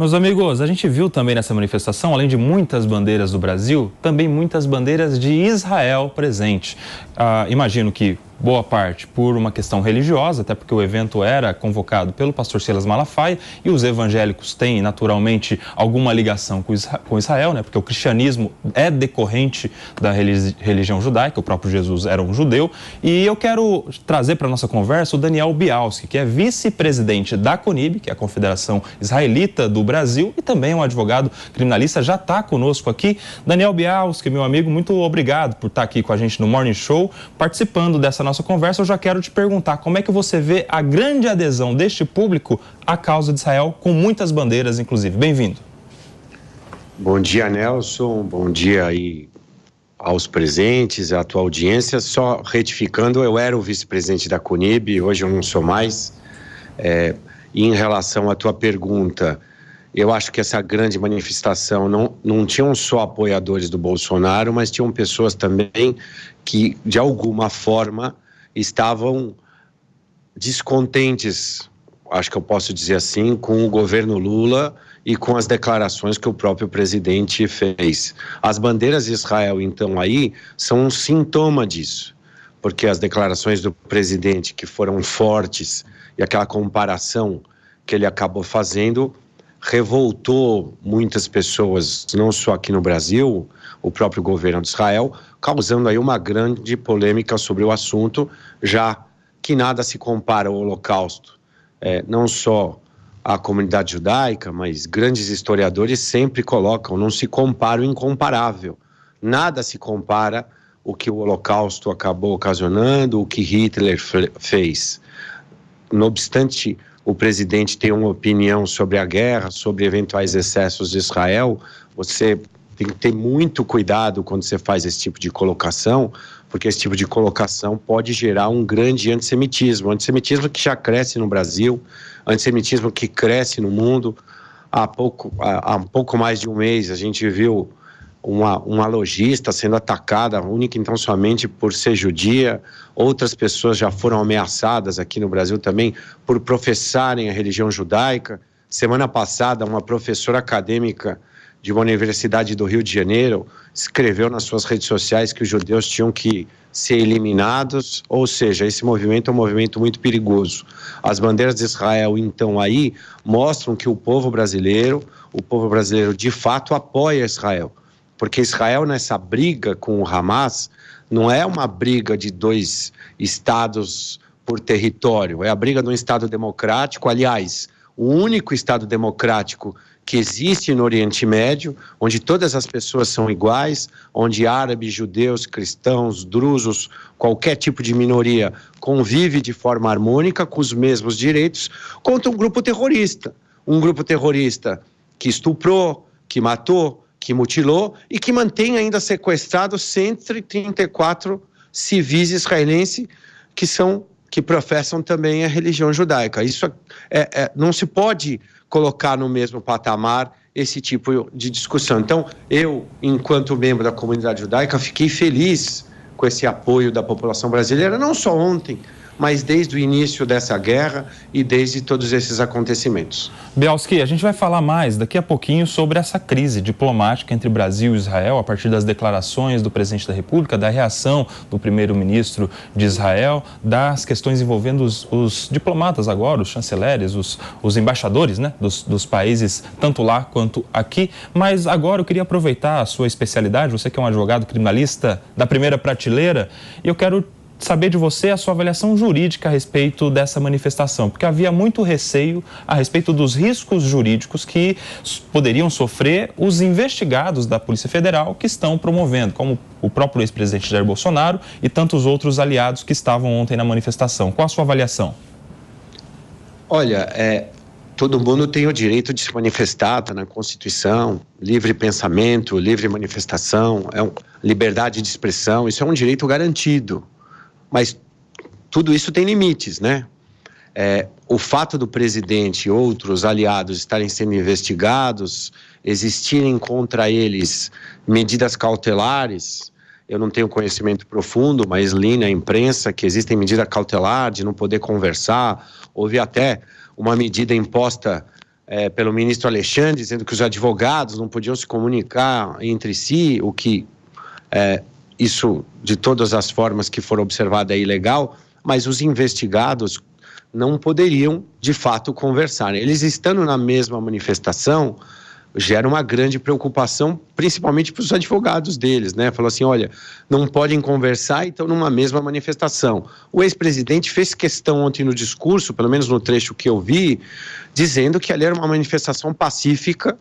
Meus amigos, a gente viu também nessa manifestação, além de muitas bandeiras do Brasil, também muitas bandeiras de Israel presente. Imagino que boa parte por uma questão religiosa, até porque o evento era convocado pelo pastor Silas Malafaia e os evangélicos têm naturalmente alguma ligação com Israel, né? Porque o cristianismo é decorrente da religião judaica, o próprio Jesus era um judeu. E eu quero trazer para a nossa conversa o Daniel Bialski, que é vice-presidente da CONIB, que é a Confederação Israelita do Brasil, e também um advogado criminalista, já está conosco aqui. Daniel Bialski, meu amigo, muito obrigado por estar aqui com a gente no Morning Show, participando dessa nossa conversa. Eu já quero te perguntar como é que você vê a grande adesão deste público à causa de Israel, com muitas bandeiras, inclusive. Bem-vindo. Bom dia, Nelson. Bom dia aí aos presentes, à tua audiência. Só retificando, eu era o vice-presidente da CONIB, hoje eu não sou mais. E em relação à tua pergunta, eu acho que essa grande manifestação não tinham só apoiadores do Bolsonaro, mas tinham pessoas também que, de alguma forma, estavam descontentes, acho que eu posso dizer assim, com o governo Lula e com as declarações que o próprio presidente fez. As bandeiras de Israel, então, aí, são um sintoma disso, porque as declarações do presidente, que foram fortes, e aquela comparação que ele acabou fazendo, revoltou muitas pessoas, não só aqui no Brasil, o próprio governo de Israel, causando aí uma grande polêmica sobre o assunto, já que nada se compara ao Holocausto. Não só a comunidade judaica, mas grandes historiadores sempre colocam, não se compara o incomparável. Nada se compara o que o Holocausto acabou ocasionando, o que Hitler fez. Não obstante o presidente tem uma opinião sobre a guerra, sobre eventuais excessos de Israel, você tem que ter muito cuidado quando você faz esse tipo de colocação, porque esse tipo de colocação pode gerar um grande antissemitismo que já cresce no Brasil, antissemitismo que cresce no mundo. Há um pouco mais de um mês a gente viu uma lojista sendo atacada única e então somente por ser judia. Outras pessoas já foram ameaçadas aqui no Brasil também por professarem a religião judaica. Semana passada, uma professora acadêmica de uma universidade do Rio de Janeiro escreveu nas suas redes sociais que os judeus tinham que ser eliminados, ou seja, esse movimento é um movimento muito perigoso. As bandeiras de Israel, então, aí mostram que o povo brasileiro de fato apoia Israel. Porque Israel, nessa briga com o Hamas, não é uma briga de dois estados por território, é a briga de um estado democrático. Aliás, o único estado democrático que existe no Oriente Médio, onde todas as pessoas são iguais, onde árabes, judeus, cristãos, drusos, qualquer tipo de minoria convive de forma harmônica, com os mesmos direitos, contra um grupo terrorista que estuprou, que matou, que mutilou e que mantém ainda sequestrados 134 civis israelenses que professam também a religião judaica. Isso não se pode colocar no mesmo patamar esse tipo de discussão. Então, eu, enquanto membro da comunidade judaica, fiquei feliz com esse apoio da população brasileira, não só ontem, mas desde o início dessa guerra e desde todos esses acontecimentos. Bialski, a gente vai falar mais daqui a pouquinho sobre essa crise diplomática entre Brasil e Israel, a partir das declarações do presidente da República, da reação do primeiro-ministro de Israel, das questões envolvendo os diplomatas agora, os chanceleres, os embaixadores, né, dos países, tanto lá quanto aqui. Mas agora eu queria aproveitar a sua especialidade, você que é um advogado criminalista da primeira prateleira, e eu quero saber de você a sua avaliação jurídica a respeito dessa manifestação, porque havia muito receio a respeito dos riscos jurídicos que poderiam sofrer os investigados da Polícia Federal que estão promovendo, como o próprio ex-presidente Jair Bolsonaro e tantos outros aliados que estavam ontem na manifestação. Qual a sua avaliação? Olha, todo mundo tem o direito de se manifestar, está na Constituição, livre pensamento, livre manifestação, liberdade de expressão, isso é um direito garantido. Mas tudo isso tem limites, né? O fato do presidente e outros aliados estarem sendo investigados, existirem contra eles medidas cautelares, eu não tenho conhecimento profundo, mas li na imprensa que existem medidas cautelares de não poder conversar. Houve até uma medida imposta pelo ministro Alexandre, dizendo que os advogados não podiam se comunicar entre si, o que isso, de todas as formas que foram observadas, é ilegal, mas os investigados não poderiam, de fato, conversar. Eles estando na mesma manifestação, gera uma grande preocupação, principalmente para os advogados deles, né? Falou assim, olha, não podem conversar e estão numa mesma manifestação. O ex-presidente fez questão ontem no discurso, pelo menos no trecho que eu vi, dizendo que ali era uma manifestação pacífica,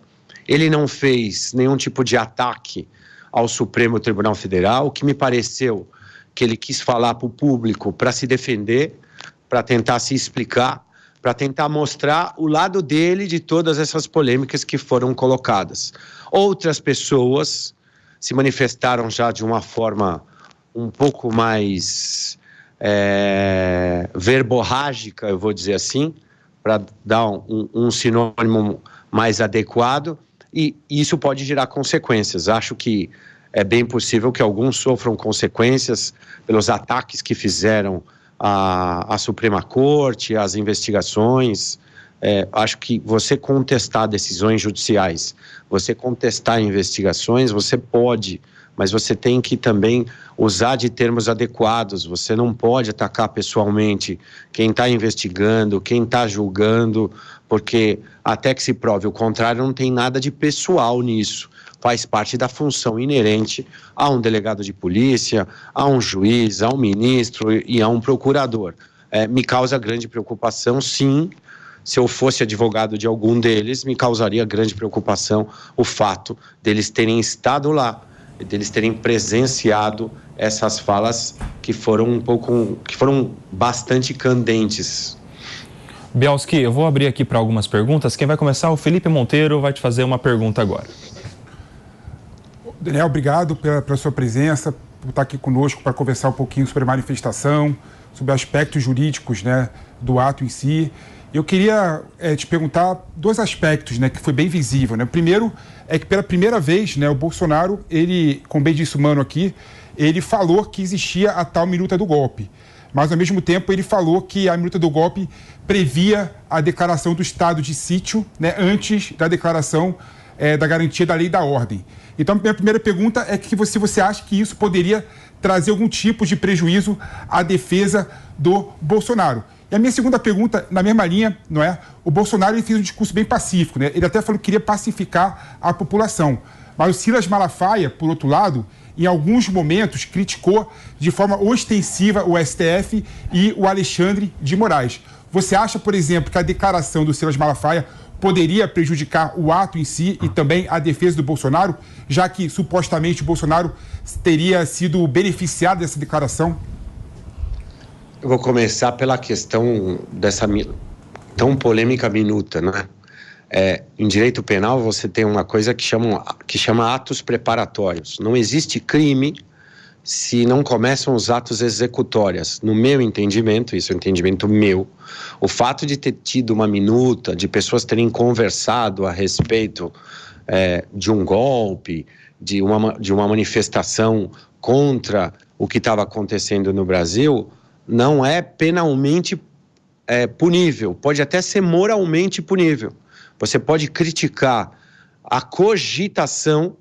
ele não fez nenhum tipo de ataque ao Supremo Tribunal Federal, o que me pareceu que ele quis falar para o público para se defender, para tentar se explicar, para tentar mostrar o lado dele de todas essas polêmicas que foram colocadas. Outras pessoas se manifestaram já de uma forma um pouco mais verborrágica, eu vou dizer assim, para dar um sinônimo mais adequado, e isso pode gerar consequências. Acho que é bem possível que alguns sofram consequências pelos ataques que fizeram a Suprema Corte, as investigações. Acho que você contestar decisões judiciais, você contestar investigações, você pode, mas você tem que também usar de termos adequados. Você não pode atacar pessoalmente quem está investigando, quem está julgando, porque até que se prove o contrário, não tem nada de pessoal nisso. Faz parte da função inerente a um delegado de polícia, a um juiz, a um ministro e a um procurador. Me causa grande preocupação, sim. Se eu fosse advogado de algum deles, me causaria grande preocupação o fato deles terem estado lá, deles terem presenciado essas falas que foram bastante candentes. Bielski, eu vou abrir aqui para algumas perguntas. Quem vai começar? O Felipe Monteiro vai te fazer uma pergunta agora. Daniel, obrigado pela sua presença, por estar aqui conosco para conversar um pouquinho sobre a manifestação, sobre aspectos jurídicos, né, do ato em si. Eu queria te perguntar dois aspectos, né, que foi bem visível, né? O primeiro é que pela primeira vez, né, o Bolsonaro, ele, como bem disse o Mano aqui, ele falou que existia a tal minuta do golpe. Mas, ao mesmo tempo, ele falou que a minuta do golpe previa a declaração do estado de sítio, né, antes da declaração da garantia da lei e da ordem. Então, minha primeira pergunta é que você acha que isso poderia trazer algum tipo de prejuízo à defesa do Bolsonaro. E a minha segunda pergunta, na mesma linha, não é? O Bolsonaro ele fez um discurso bem pacífico, né? Ele até falou que queria pacificar a população. Mas o Silas Malafaia, por outro lado, em alguns momentos criticou de forma ostensiva o STF e o Alexandre de Moraes. Você acha, por exemplo, que a declaração do Silas Malafaia poderia prejudicar o ato em si e também a defesa do Bolsonaro, já que supostamente o Bolsonaro teria sido beneficiado dessa declaração? Eu vou começar pela questão dessa tão polêmica minuta, né? Em direito penal você tem uma coisa que chama atos preparatórios. Não existe crime se não começam os atos executórios. No meu entendimento, isso é um entendimento meu, o fato de ter tido uma minuta, de pessoas terem conversado a respeito de um golpe, de uma manifestação contra o que estava acontecendo no Brasil, não é penalmente punível, pode até ser moralmente punível. Você pode criticar a cogitação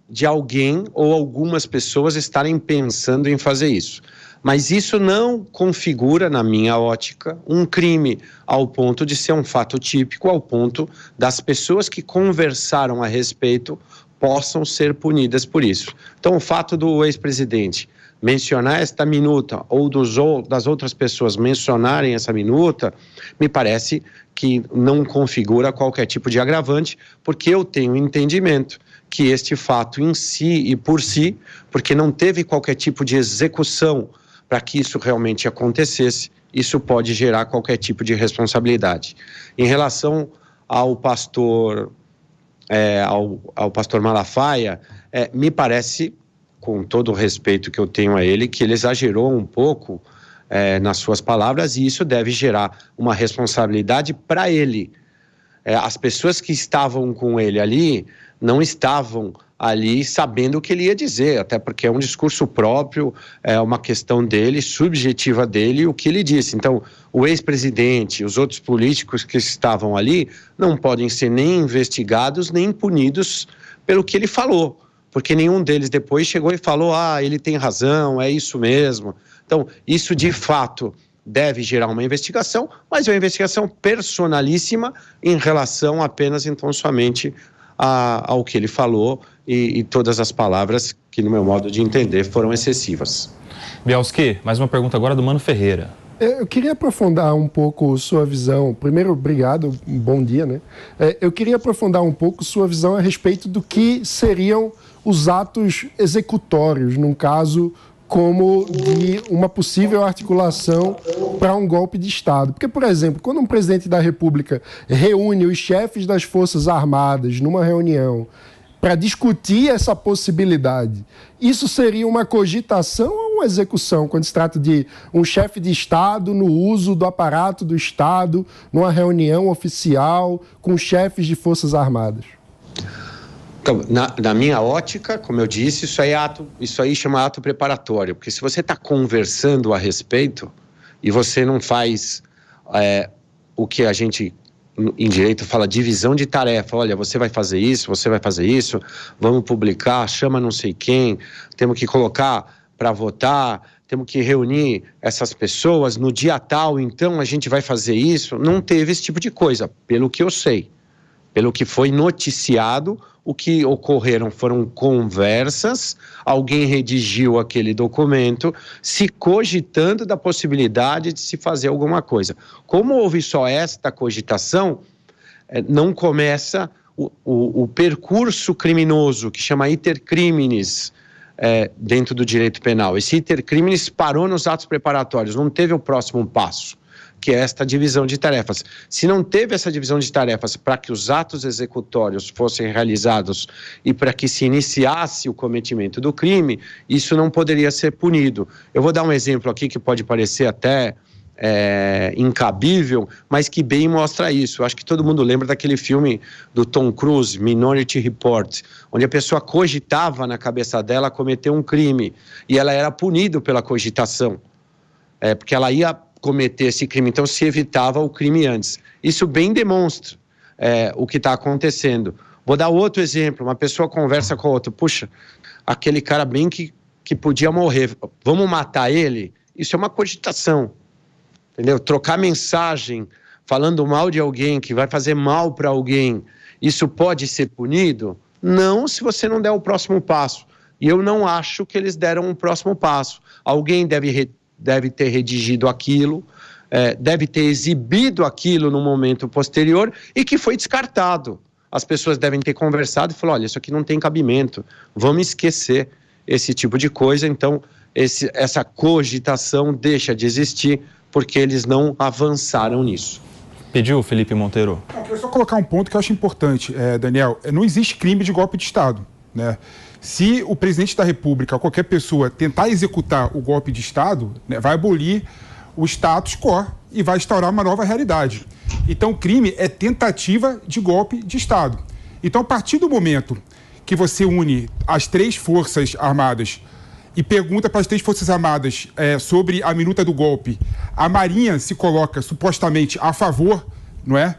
de alguém ou algumas pessoas estarem pensando em fazer isso. Mas isso não configura, na minha ótica, um crime ao ponto de ser um fato típico, ao ponto das pessoas que conversaram a respeito possam ser punidas por isso. Então, o fato do ex-presidente mencionar esta minuta ou das outras pessoas mencionarem essa minuta, me parece que não configura qualquer tipo de agravante, porque eu tenho entendimento que este fato em si e por si, porque não teve qualquer tipo de execução para que isso realmente acontecesse, isso pode gerar qualquer tipo de responsabilidade. Em relação ao pastor Malafaia, me parece, com todo o respeito que eu tenho a ele, que ele exagerou um pouco nas suas palavras, e isso deve gerar uma responsabilidade para ele. As pessoas que estavam com ele ali não estavam ali sabendo o que ele ia dizer, até porque é um discurso próprio, é uma questão dele, subjetiva dele, o que ele disse. Então, o ex-presidente, os outros políticos que estavam ali, não podem ser nem investigados, nem punidos pelo que ele falou, porque nenhum deles depois chegou e falou, ele tem razão, é isso mesmo. Então, isso de fato deve gerar uma investigação, mas é uma investigação personalíssima em relação apenas, então, somente ao que ele falou e todas as palavras que, no meu modo de entender, foram excessivas. Bielski, mais uma pergunta agora do Mano Ferreira. Eu queria aprofundar um pouco sua visão. Primeiro, obrigado, bom dia, né? Eu queria aprofundar um pouco sua visão a respeito do que seriam os atos executórios, num caso como de uma possível articulação para um golpe de Estado. Porque, por exemplo, quando um presidente da República reúne os chefes das Forças Armadas numa reunião para discutir essa possibilidade, isso seria uma cogitação ou uma execução, quando se trata de um chefe de Estado no uso do aparato do Estado, numa reunião oficial com chefes de Forças Armadas? Então, na minha ótica, como eu disse, isso aí chama ato preparatório, porque se você está conversando a respeito e você não faz o que a gente em direito fala divisão de tarefa, olha, você vai fazer isso, vamos publicar, chama não sei quem, temos que colocar para votar, temos que reunir essas pessoas no dia tal, então a gente vai fazer isso. Não teve esse tipo de coisa, pelo que eu sei, pelo que foi noticiado. O que ocorreram foram conversas, alguém redigiu aquele documento, se cogitando da possibilidade de se fazer alguma coisa. Como houve só esta cogitação, não começa o percurso criminoso, que chama iter criminis, dentro do direito penal. Esse iter criminis parou nos atos preparatórios, não teve o próximo passo, que é esta divisão de tarefas. Se não teve essa divisão de tarefas para que os atos executórios fossem realizados e para que se iniciasse o cometimento do crime, isso não poderia ser punido. Eu vou dar um exemplo aqui que pode parecer até incabível, mas que bem mostra isso. Eu acho que todo mundo lembra daquele filme do Tom Cruise, Minority Report, onde a pessoa cogitava na cabeça dela cometer um crime e ela era punida pela cogitação, porque ela ia cometer esse crime, então se evitava o crime antes. Isso bem demonstra o que está acontecendo. Vou dar outro exemplo, uma pessoa conversa com a outra, puxa, aquele cara bem que podia morrer, vamos matar ele? Isso é uma cogitação, entendeu? Trocar mensagem falando mal de alguém, que vai fazer mal para alguém, isso pode ser punido? Não, se você não der o próximo passo. E eu não acho que eles deram um próximo passo. Alguém deve ter redigido aquilo, deve ter exibido aquilo no momento posterior e que foi descartado. As pessoas devem ter conversado e falado, olha, isso aqui não tem cabimento, vamos esquecer esse tipo de coisa. Então, essa cogitação deixa de existir porque eles não avançaram nisso. Pediu, Felipe Monteiro? Eu queria só colocar um ponto que eu acho importante, Daniel. Não existe crime de golpe de Estado, né? Se o presidente da República ou qualquer pessoa tentar executar o golpe de Estado, né, vai abolir o status quo e vai instaurar uma nova realidade. Então, o crime é tentativa de golpe de Estado. Então, a partir do momento que você une as três Forças Armadas e pergunta para as três Forças Armadas sobre a minuta do golpe, a Marinha se coloca supostamente a favor, não é?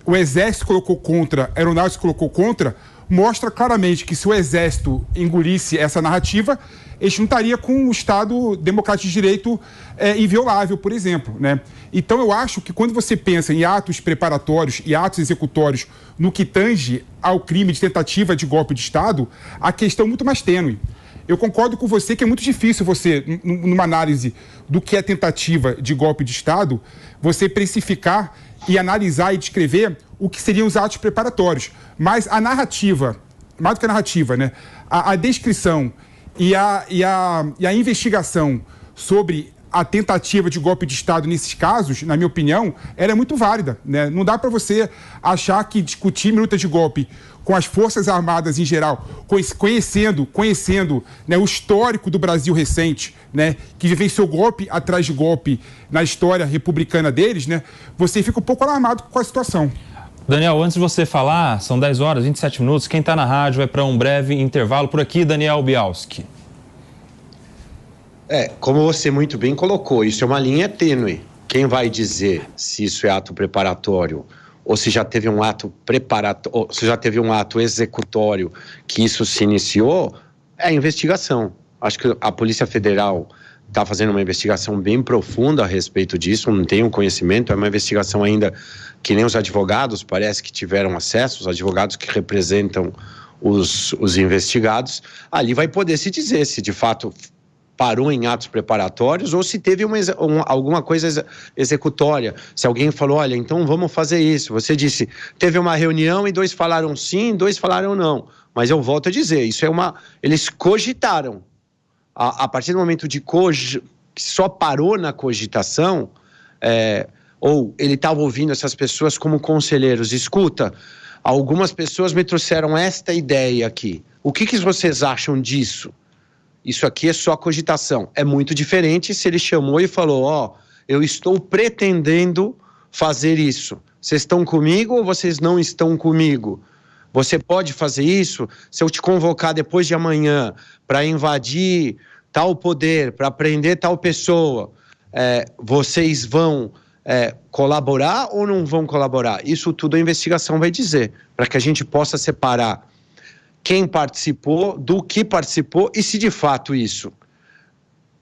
O Exército colocou contra, a Aeronáutica colocou contra, mostra claramente que se o Exército engolisse essa narrativa, a gente não estaria com um Estado democrático de direito inviolável, por exemplo, né? Então, eu acho que quando você pensa em atos preparatórios e atos executórios no que tange ao crime de tentativa de golpe de Estado, a questão é muito mais tênue. Eu concordo com você que é muito difícil você, numa análise do que é tentativa de golpe de Estado, você precificar e analisar e descrever o que seriam os atos preparatórios. Mas a narrativa, mais do que a narrativa, né? A descrição e a investigação sobre a tentativa de golpe de Estado nesses casos, na minha opinião, era muito válida, né? Não dá para você achar que discutir minuta de golpe com as Forças Armadas em geral, conhecendo né, o histórico do Brasil recente, né, que vivenciou golpe atrás de golpe na história republicana deles, né, você fica um pouco alarmado com a situação. Daniel, antes de você falar, são 10 horas, 27 minutos. Quem está na rádio vai para um breve intervalo. Por aqui, Daniel Bialski. Como você muito bem colocou, isso é uma linha tênue. Quem vai dizer se isso é ato preparatório ou se já teve um ato preparatório, ou se já teve um ato executório que isso se iniciou, é a investigação. Acho que a Polícia Federal está fazendo uma investigação bem profunda a respeito disso, não tenho conhecimento, é uma investigação ainda que nem os advogados parece que tiveram acesso, os advogados que representam os investigados, ali vai poder se dizer se de fato parou em atos preparatórios ou se teve alguma coisa executória. Se alguém falou, olha, então vamos fazer isso. Você disse, teve uma reunião e 2 falaram sim, 2 falaram não. Mas eu volto a dizer, isso é eles cogitaram. A partir do momento que só parou na cogitação, ou ele estava ouvindo essas pessoas como conselheiros, escuta, algumas pessoas me trouxeram esta ideia aqui. O que vocês acham disso? Isso aqui é só cogitação. É muito diferente se ele chamou e falou, eu estou pretendendo fazer isso. Vocês estão comigo ou vocês não estão comigo? Você pode fazer isso? Se eu te convocar depois de amanhã para invadir tal poder, para prender tal pessoa, vocês vão colaborar ou não vão colaborar? Isso tudo a investigação vai dizer, para que a gente possa separar quem participou, do que participou e se de fato isso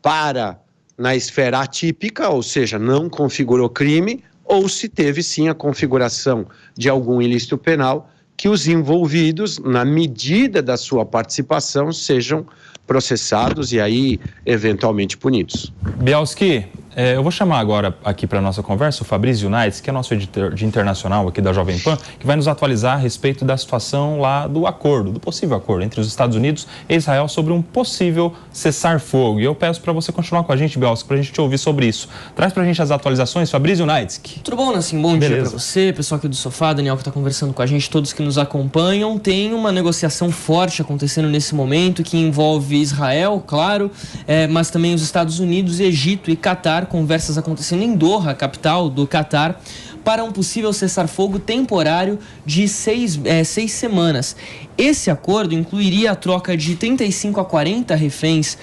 para na esfera atípica, ou seja, não configurou crime, ou se teve sim a configuração de algum ilícito penal que os envolvidos, na medida da sua participação, sejam processados e aí eventualmente punidos. Bialski, eu vou chamar agora aqui para a nossa conversa o Fabrício Unites, que é nosso editor de internacional aqui da Jovem Pan, que vai nos atualizar a respeito da situação lá do acordo, do possível acordo entre os Estados Unidos e Israel sobre um possível cessar-fogo. E eu peço para você continuar com a gente, Bialski, para a gente te ouvir sobre isso. Traz para a gente as atualizações, Fabrício Unites. Tudo bom, Nassim? Bom dia para você, pessoal aqui do sofá, Daniel que está conversando com a gente, todos que nos acompanham. Tem uma negociação forte acontecendo nesse momento que envolve Israel, claro, mas também os Estados Unidos, Egito e Catar. Conversas acontecendo em Doha, capital do Catar, para um possível cessar-fogo temporário de 6 semanas. Esse acordo incluiria a troca de 35 a 40 reféns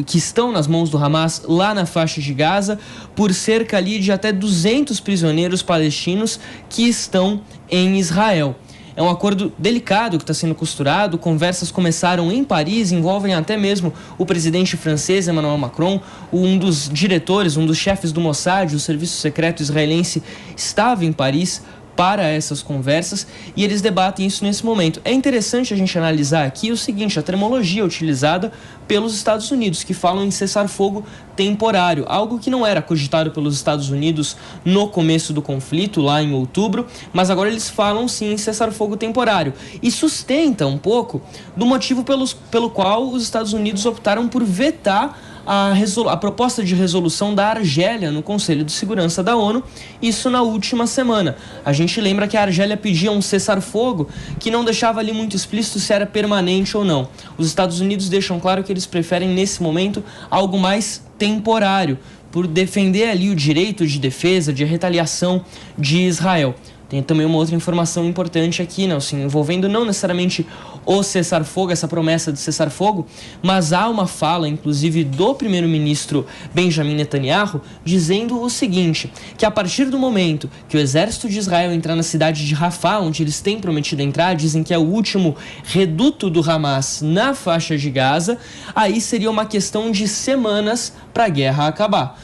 que estão nas mãos do Hamas lá na faixa de Gaza, por cerca ali de até 200 prisioneiros palestinos que estão em Israel. É um acordo delicado que está sendo costurado. Conversas começaram em Paris, envolvem até mesmo o presidente francês Emmanuel Macron. Um dos diretores, um dos chefes do Mossad, o serviço secreto israelense, estava em Paris para essas conversas e eles debatem isso nesse momento. É interessante a gente analisar aqui o seguinte, a terminologia utilizada pelos Estados Unidos, que falam em cessar-fogo temporário, algo que não era cogitado pelos Estados Unidos no começo do conflito, lá em outubro, mas agora eles falam sim em cessar-fogo temporário e sustenta um pouco do motivo pelo qual os Estados Unidos optaram por vetar a proposta de resolução da Argélia no Conselho de Segurança da ONU, isso na última semana. A gente lembra que a Argélia pedia um cessar-fogo que não deixava ali muito explícito se era permanente ou não. Os Estados Unidos deixam claro que eles preferem, nesse momento, algo mais temporário, por defender ali o direito de defesa, de retaliação de Israel. Tem também uma outra informação importante aqui, Nelson, envolvendo não necessariamente o cessar-fogo, essa promessa de cessar-fogo, mas há uma fala, inclusive, do primeiro-ministro Benjamin Netanyahu, dizendo o seguinte, que a partir do momento que o exército de Israel entrar na cidade de Rafah, onde eles têm prometido entrar, dizem que é o último reduto do Hamas na faixa de Gaza, aí seria uma questão de semanas para a guerra acabar.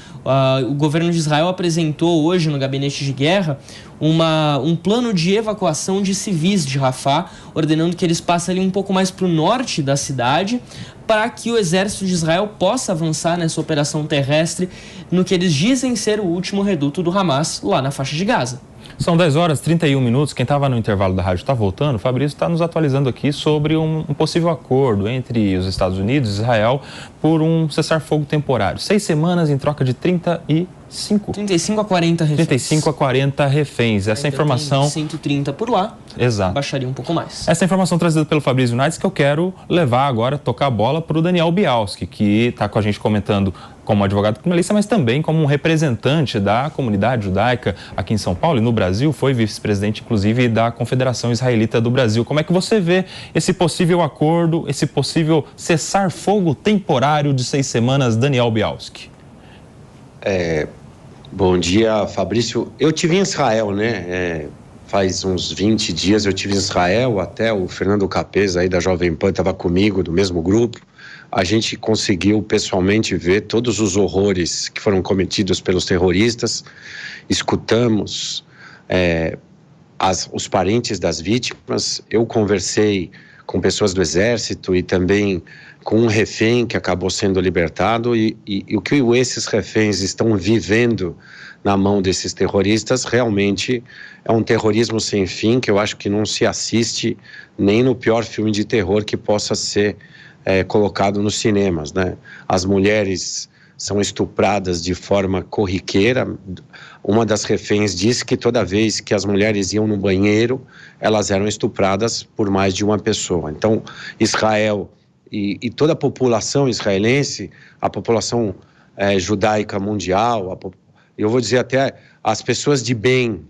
O governo de Israel apresentou hoje no gabinete de guerra um plano de evacuação de civis de Rafah, ordenando que eles passem ali um pouco mais para o norte da cidade, para que o exército de Israel possa avançar nessa operação terrestre no que eles dizem ser o último reduto do Hamas lá na faixa de Gaza. São 10 horas e 31 minutos. Quem estava no intervalo da rádio está voltando. O Fabrício está nos atualizando aqui sobre um possível acordo entre os Estados Unidos e Israel por um cessar-fogo temporário. 6 semanas em troca de 35 35 a 40 reféns. 35 a 40 reféns. Essa informação... 130 por lá. Exato. Baixaria um pouco mais. Essa informação trazida pelo Fabrício Unites que eu quero levar agora, tocar a bola para o Daniel Bialski, que está com a gente comentando como advogado criminalista, mas também como um representante da comunidade judaica aqui em São Paulo e no Brasil, foi vice-presidente, inclusive, da Confederação Israelita do Brasil. Como é que você vê esse possível acordo, esse possível cessar-fogo temporário de 6 semanas, Daniel Bialski? Bom dia, Fabrício. Eu tive em Israel, né? Faz uns 20 dias eu tive em Israel, até o Fernando Capês aí da Jovem Pan estava comigo, do mesmo grupo. A gente conseguiu pessoalmente ver todos os horrores que foram cometidos pelos terroristas. Escutamos os parentes das vítimas. Eu conversei com pessoas do Exército e também com um refém que acabou sendo libertado. E o que esses reféns estão vivendo na mão desses terroristas realmente é um terrorismo sem fim, que eu acho que não se assiste nem no pior filme de terror que possa ser colocado nos cinemas, né? As mulheres são estupradas de forma corriqueira. Uma das reféns disse que toda vez que as mulheres iam no banheiro, elas eram estupradas por mais de uma pessoa. Então, Israel e toda a população israelense, a população judaica mundial, eu vou dizer até as pessoas de bem,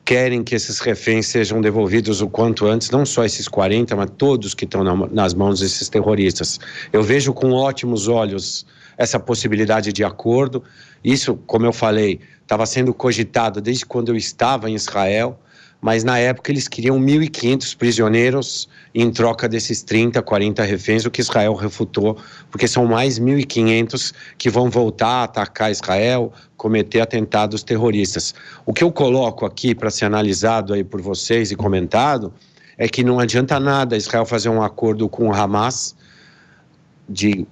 querem que esses reféns sejam devolvidos o quanto antes, não só esses 40, mas todos que estão nas mãos desses terroristas. Eu vejo com ótimos olhos essa possibilidade de acordo. Isso, como eu falei, estava sendo cogitado desde quando eu estava em Israel, mas na época eles queriam 1.500 prisioneiros em troca desses 30, 40 reféns, o que Israel refutou, porque são mais 1.500 que vão voltar a atacar Israel, cometer atentados terroristas. O que eu coloco aqui para ser analisado aí por vocês e comentado é que não adianta nada Israel fazer um acordo com o Hamas de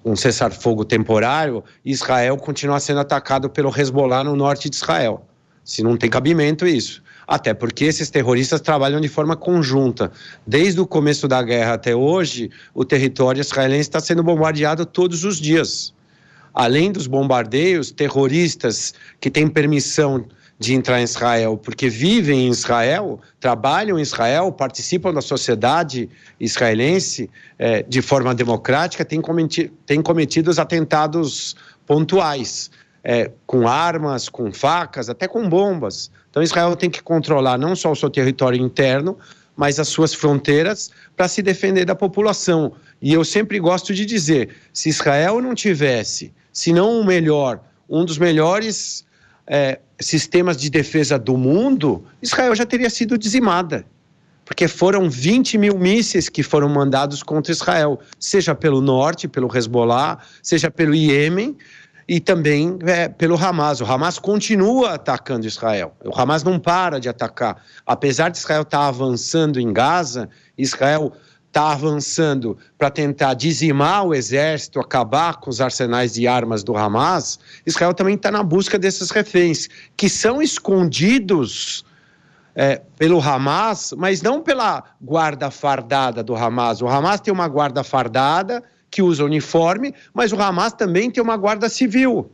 um cessar-fogo temporário e Israel continuar sendo atacado pelo Hezbollah no norte de Israel. Se não tem cabimento isso. Até porque esses terroristas trabalham de forma conjunta. Desde o começo da guerra até hoje, o território israelense está sendo bombardeado todos os dias. Além dos bombardeios, terroristas que têm permissão de entrar em Israel, porque vivem em Israel, trabalham em Israel, participam da sociedade israelense de forma democrática, têm cometido os atentados pontuais, com armas, com facas, até com bombas. Então Israel tem que controlar não só o seu território interno, mas as suas fronteiras para se defender da população. E eu sempre gosto de dizer, se Israel não tivesse, se não um dos melhores sistemas de defesa do mundo, Israel já teria sido dizimada. Porque foram 20 mil mísseis que foram mandados contra Israel, seja pelo norte, pelo Hezbollah, seja pelo Iêmen, e também pelo Hamas. O Hamas continua atacando Israel. O Hamas não para de atacar. Apesar de Israel estar avançando em Gaza, Israel está avançando para tentar dizimar o exército, acabar com os arsenais de armas do Hamas. Israel também está na busca desses reféns, que são escondidos pelo Hamas, mas não pela guarda fardada do Hamas. O Hamas tem uma guarda fardada que usa uniforme, mas o Hamas também tem uma guarda civil.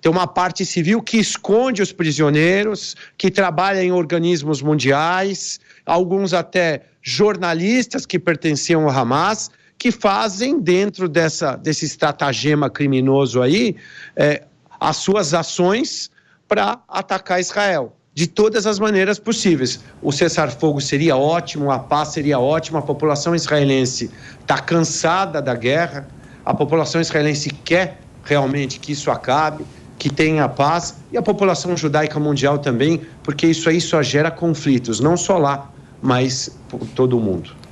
Tem uma parte civil que esconde os prisioneiros, que trabalha em organismos mundiais, alguns até jornalistas que pertenciam ao Hamas, que fazem dentro desse estratagema criminoso aí, as suas ações para atacar Israel. De todas as maneiras possíveis. O cessar-fogo seria ótimo, a paz seria ótima, a população israelense está cansada da guerra, a população israelense quer realmente que isso acabe, que tenha paz, e a população judaica mundial também, porque isso aí só gera conflitos, não só lá, mas por todo o mundo.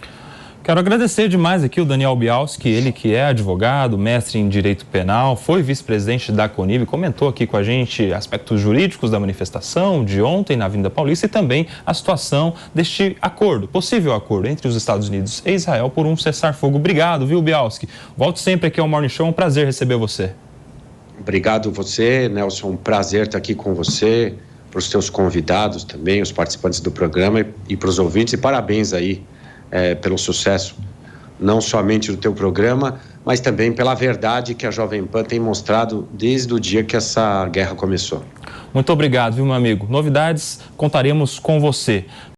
Quero agradecer demais aqui o Daniel Bialski, ele que é advogado, mestre em Direito Penal, foi vice-presidente da CONIB, comentou aqui com a gente aspectos jurídicos da manifestação de ontem na Avenida Paulista e também a situação deste acordo, possível acordo entre os Estados Unidos e Israel por um cessar-fogo. Obrigado, viu, Bialski? Volte sempre aqui ao Morning Show, um prazer receber você. Obrigado você, Nelson, um prazer estar aqui com você, para os teus convidados também, os participantes do programa e para os ouvintes, e parabéns aí pelo sucesso, não somente do teu programa, mas também pela verdade que a Jovem Pan tem mostrado desde o dia que essa guerra começou. Muito obrigado, viu, meu amigo? Novidades, contaremos com você.